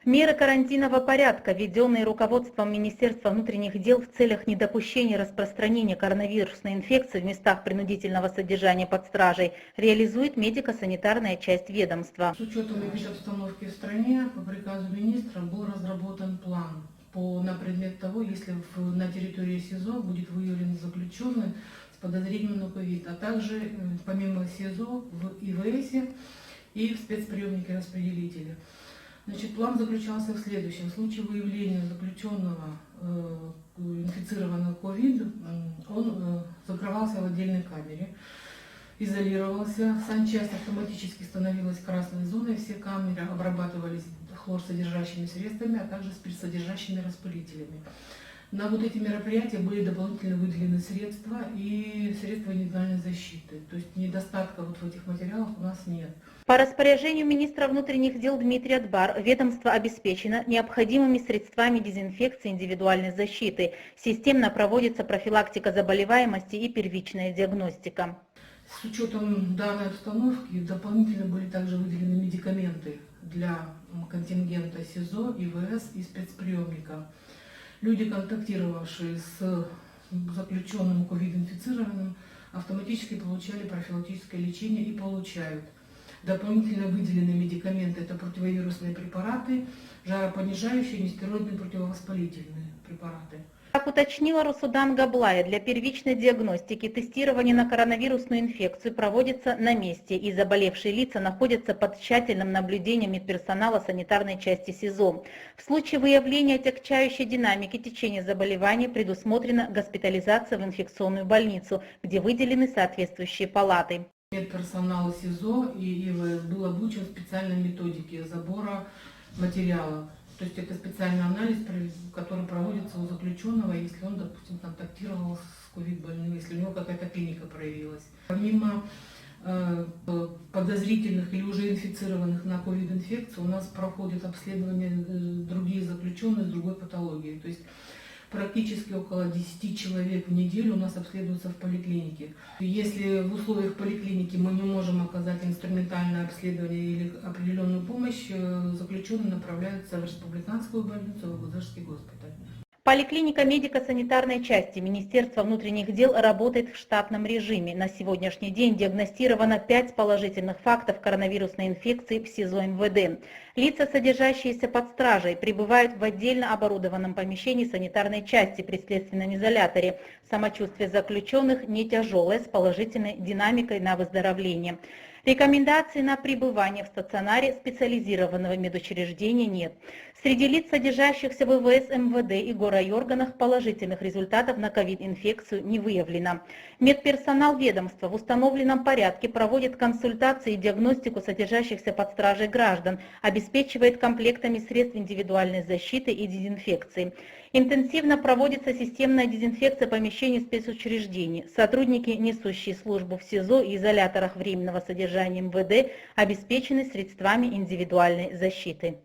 Меры карантинного порядка, введенные руководством Министерства внутренних дел в целях недопущения распространения коронавирусной инфекции в местах принудительного содержания под стражей, реализует медико-санитарная часть ведомства. С учетом эпидобстановки в стране, по приказу министра был разработан план на предмет того, если на территории СИЗО будет выявлен заключенный с подозрением на ковид, а также помимо СИЗО в ИВС и в спецприемнике-распределителе. Значит, план заключался в следующем. В случае выявления заключенного, инфицированного ковид, он закрывался в отдельной камере, изолировался. Санчасть автоматически становилась красной зоной, все камеры обрабатывались хлорсодержащими средствами, а также спиртсодержащими распылителями. На вот эти мероприятия были дополнительно выделены средства и средства индивидуальной защиты. То есть недостатка вот в этих материалах у нас нет. По распоряжению министра внутренних дел Дмитрия Дбар ведомство обеспечено необходимыми средствами дезинфекции и индивидуальной защиты. Системно проводится профилактика заболеваемости и первичная диагностика. С учетом данной обстановки дополнительно были также выделены медикаменты для контингента СИЗО, ИВС и спецприемника. Люди, контактировавшие с заключенным ковид-инфицированным, автоматически получали профилактическое лечение и получают. Дополнительно выделены медикаменты – это противовирусные препараты, жаропонижающие, нестероидные противовоспалительные препараты. Как уточнила Русудан Габлая, для первичной диагностики тестирование на коронавирусную инфекцию проводится на месте, и заболевшие лица находятся под тщательным наблюдением медперсонала санитарной части СИЗО. В случае выявления отягчающей динамики течения заболевания предусмотрена госпитализация в инфекционную больницу, где выделены соответствующие палаты. Медперсонал СИЗО и ИВС был обучен специальной методике забора материала. То есть это специальный анализ, который проводится у заключенного, если он, допустим, контактировал с ковид-больным, если у него какая-то клиника проявилась. Помимо подозрительных или уже инфицированных на ковид-инфекцию, у нас проходят обследования другие заключенные с другой патологией. То есть практически около 10 человек в неделю у нас обследуются в поликлинике. Если в условиях поликлиники мы не можем оказать инструментальное обследование или определенную помощь, заключенные направляются в республиканскую больницу, в Вологодский госпиталь. Поликлиника медико-санитарной части Министерства внутренних дел работает в штатном режиме. На сегодняшний день диагностировано 5 положительных фактов коронавирусной инфекции в СИЗО МВД. Лица, содержащиеся под стражей, пребывают в отдельно оборудованном помещении санитарной части при следственном изоляторе. Самочувствие заключенных не тяжелое, с положительной динамикой на выздоровление. Рекомендаций на пребывание в стационаре специализированного медучреждения нет. Среди лиц, содержащихся в ИВС МВД и горрайорганах, положительных результатов на ковид-инфекцию не выявлено. Медперсонал ведомства в установленном порядке проводит консультации и диагностику содержащихся под стражей граждан, обеспечивает комплектами средств индивидуальной защиты и дезинфекции. Интенсивно проводится системная дезинфекция помещений спецучреждений. Сотрудники, несущие службу в СИЗО и изоляторах временного содержания МВД, обеспечены средствами индивидуальной защиты.